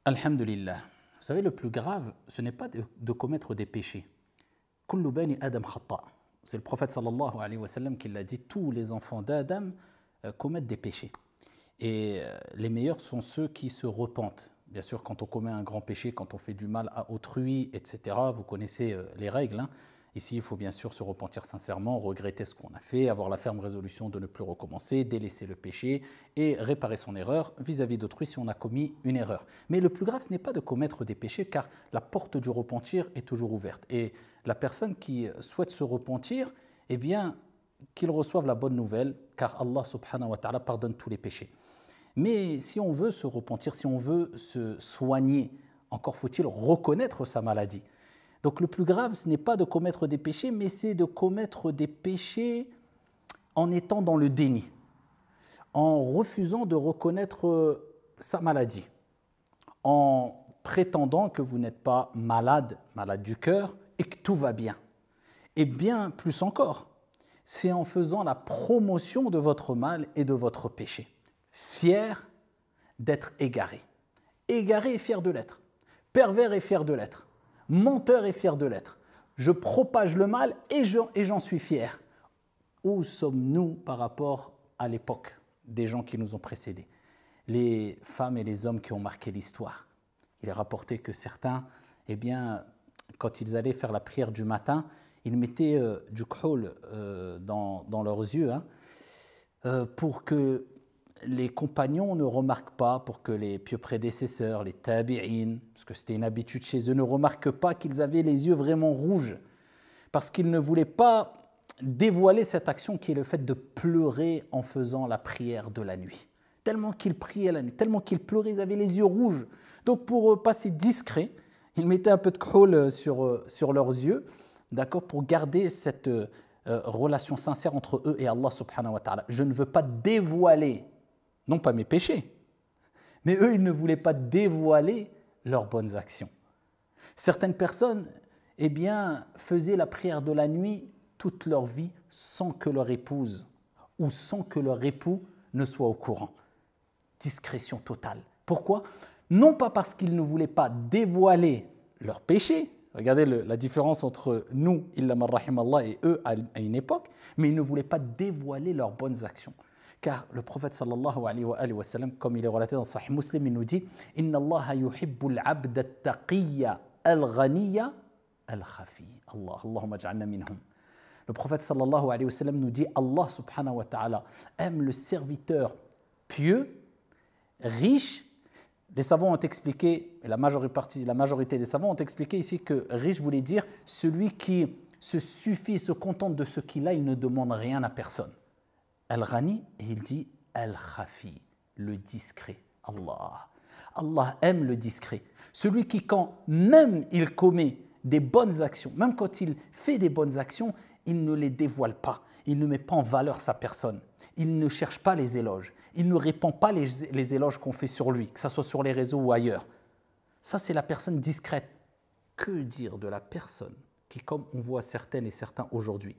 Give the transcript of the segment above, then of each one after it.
Alhamdulillah. Vous savez, le plus grave, ce n'est pas de commettre des péchés. Kullu bani Adam khata. C'est le prophète sallallahu alayhi wa sallam qui l'a dit, tous les enfants d'Adam commettent des péchés. Et les meilleurs sont ceux qui se repentent. Bien sûr, quand on commet un grand péché, quand on fait du mal à autrui, etc., vous connaissez les règles. Ici, il faut bien sûr se repentir sincèrement, regretter ce qu'on a fait, avoir la ferme résolution de ne plus recommencer, délaisser le péché et réparer son erreur vis-à-vis d'autrui si on a commis une erreur. Mais le plus grave, ce n'est pas de commettre des péchés, car la porte du repentir est toujours ouverte. Et la personne qui souhaite se repentir, eh bien, qu'il reçoive la bonne nouvelle, car Allah subhanahu wa ta'ala pardonne tous les péchés. Mais si on veut se repentir, si on veut se soigner, encore faut-il reconnaître sa maladie. Donc le plus grave, ce n'est pas de commettre des péchés, mais c'est de commettre des péchés en étant dans le déni, en refusant de reconnaître sa maladie, en prétendant que vous n'êtes pas malade, malade du cœur, et que tout va bien. Et bien plus encore, c'est en faisant la promotion de votre mal et de votre péché, fier d'être égaré. Égaré et fier de l'être, pervers et fier de l'être. Menteur et fier de l'être. Je propage le mal et j'en suis fier. Où sommes-nous par rapport à l'époque des gens qui nous ont précédés? Les femmes et les hommes qui ont marqué l'histoire. Il est rapporté que certains, eh bien, quand ils allaient faire la prière du matin, ils mettaient du khol dans leurs yeux pour que les compagnons ne remarquent pas, pour que les pieux prédécesseurs, les tabi'in, parce que c'était une habitude chez eux, ne remarquent pas qu'ils avaient les yeux vraiment rouges, parce qu'ils ne voulaient pas dévoiler cette action qui est le fait de pleurer en faisant la prière de la nuit. Tellement qu'ils priaient la nuit, tellement qu'ils pleuraient, ils avaient les yeux rouges. Donc pour passer discret, ils mettaient un peu de khol sur leurs yeux, d'accord, pour garder cette relation sincère entre eux et Allah subhanahu wa ta'ala. Je ne veux pas dévoiler non pas mes péchés, mais eux, ils ne voulaient pas dévoiler leurs bonnes actions. Certaines personnes, eh bien, faisaient la prière de la nuit toute leur vie sans que leur épouse ou sans que leur époux ne soit au courant. Discrétion totale. Pourquoi? Non pas parce qu'ils ne voulaient pas dévoiler leurs péchés, regardez la différence entre nous, illa man rahimallah, et eux à une époque, mais ils ne voulaient pas dévoiler leurs bonnes actions. Car le prophète sallallahu alayhi wa sallam, comme il est relaté dans Sahih Muslim, il nous dit « Inna Allah yuhibbul abda taqiyya al-ghaniya al-khafi » Allah, Allahumma ja'alna minhum. Le prophète sallallahu alayhi wa sallam nous dit « Allah subhanahu wa ta'ala aime le serviteur pieux, riche ». Les savants ont expliqué, et la majorité des savants ont expliqué ici que riche voulait dire celui qui se suffit, se contente de ce qu'il a, il ne demande rien à personne. Al-Ghani, et il dit Al-Khafi, le discret. Allah aime le discret. Celui qui, quand même il commet des bonnes actions, même quand il fait des bonnes actions, il ne les dévoile pas. Il ne met pas en valeur sa personne. Il ne cherche pas les éloges. Il ne répand pas les éloges qu'on fait sur lui, que ce soit sur les réseaux ou ailleurs. Ça, c'est la personne discrète. Que dire de la personne qui, comme on voit certaines et certains aujourd'hui,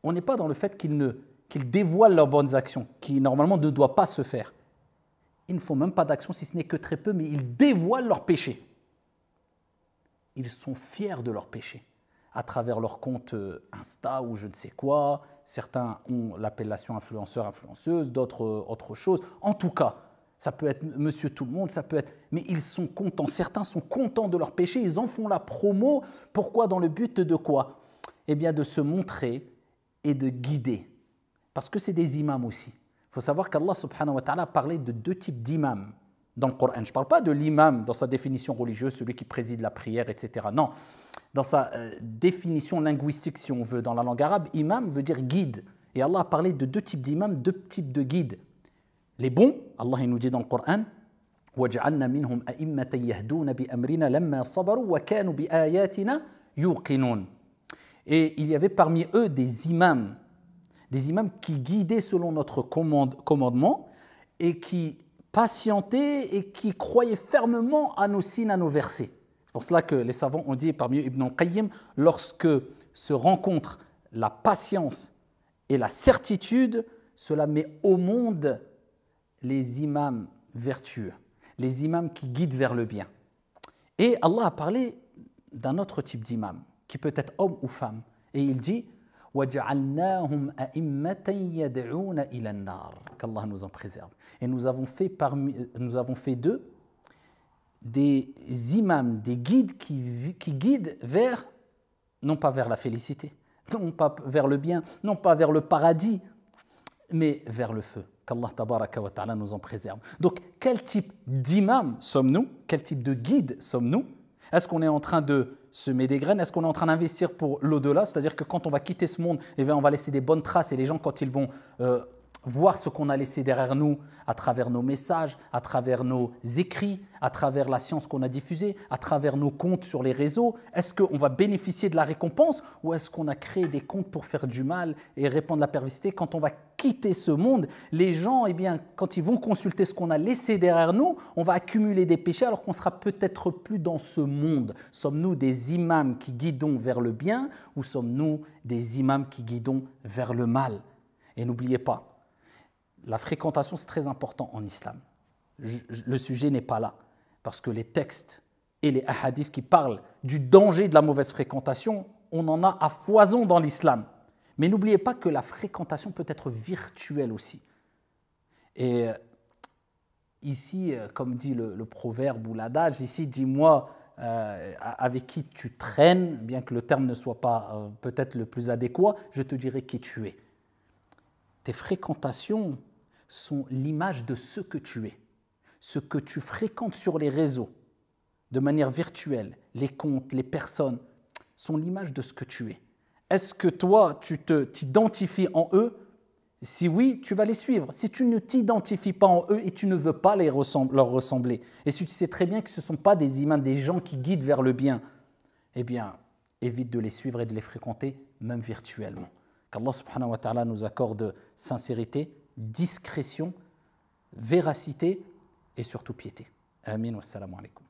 on n'est pas dans le fait qu'ils dévoilent leurs bonnes actions, qui normalement ne doivent pas se faire. Ils ne font même pas d'action, si ce n'est que très peu, mais ils dévoilent leurs péchés. Ils sont fiers de leurs péchés, à travers leur compte Insta ou je ne sais quoi. Certains ont l'appellation influenceur, influenceuse, d'autres autre chose. En tout cas, ça peut être monsieur tout le monde, ça peut être... Mais ils sont contents, certains sont contents de leurs péchés, ils en font la promo. Pourquoi? Dans le but de quoi? Eh bien de se montrer et de guider. Parce que c'est des imams aussi. Il faut savoir qu'Allah subhanahu wa ta'ala a parlé de deux types d'imams dans le Coran. Je ne parle pas de l'imam dans sa définition religieuse, celui qui préside la prière, etc. Non, dans sa définition linguistique, si on veut, dans la langue arabe, imam veut dire guide. Et Allah a parlé de deux types d'imams, deux types de guides. Les bons, Allah il nous dit dans le Coran, وَجَعَلْنَا مِنْهُمْ أَئِمَّةً يَهْدُونَ بِأَمْرِنَا لَمَّا صَبَرُوا وَكَانُوا بِآيَاتِنَا يُوقِنُونَ. Et il y avait parmi eux des imams qui guidaient selon notre commandement et qui patientaient et qui croyaient fermement à nos signes, à nos versets. C'est pour cela que les savants ont dit, parmi eux Ibn al-Qayyim, lorsque se rencontrent la patience et la certitude, cela met au monde les imams vertueux. les imams qui guident vers le bien. Et Allah a parlé d'un autre type d'imam, qui peut être homme ou femme. Et il dit وَجَعَلْنَاهُمْ أَئِمَّةً يَدْعُونَ إِلَى النَّارِ, qu'Allah nous en préserve. Et nous avons fait d'eux des imams, des guides qui guident vers, non pas vers la félicité, non pas vers le bien, non pas vers le paradis, mais vers le feu. Qu'Allah tabaraka wa ta'ala nous en préserve. Donc, quel type d'imam sommes-nous? Quel type de guide sommes-nous? Est-ce qu'on est en train de semer des graines? Est-ce qu'on est en train d'investir pour l'au-delà? C'est-à-dire que quand on va quitter ce monde, eh bien, on va laisser des bonnes traces et les gens, quand ils vont voir ce qu'on a laissé derrière nous à travers nos messages, à travers nos écrits, à travers la science qu'on a diffusée, à travers nos comptes sur les réseaux, est-ce qu'on va bénéficier de la récompense ou est-ce qu'on a créé des comptes pour faire du mal et répandre la perversité? Quand on va quitter ce monde, les gens, eh bien, quand ils vont consulter ce qu'on a laissé derrière nous, on va accumuler des péchés alors qu'on ne sera peut-être plus dans ce monde. Sommes-nous des imams qui guidons vers le bien ou sommes-nous des imams qui guidons vers le mal? Et n'oubliez pas, la fréquentation, c'est très important en islam. Le sujet n'est pas là, parce que les textes et les hadiths qui parlent du danger de la mauvaise fréquentation, on en a à foison dans l'islam. Mais n'oubliez pas que la fréquentation peut être virtuelle aussi. Et ici, comme dit le proverbe ou l'adage, ici, dis-moi avec qui tu traînes, bien que le terme ne soit pas peut-être le plus adéquat, je te dirai qui tu es. Tes fréquentations sont l'image de ce que tu es. Ce que tu fréquentes sur les réseaux, de manière virtuelle, les comptes, les personnes, sont l'image de ce que tu es. Est-ce que toi, tu t'identifies en eux? Si oui, tu vas les suivre. Si tu ne t'identifies pas en eux et tu ne veux pas leur ressembler, et si tu sais très bien que ce ne sont pas des imams, des gens qui guident vers le bien, eh bien, évite de les suivre et de les fréquenter, même virtuellement. Qu'Allah subhanahu wa ta'ala nous accorde sincérité, discrétion, véracité et surtout piété. Amin wa salamu alaikum.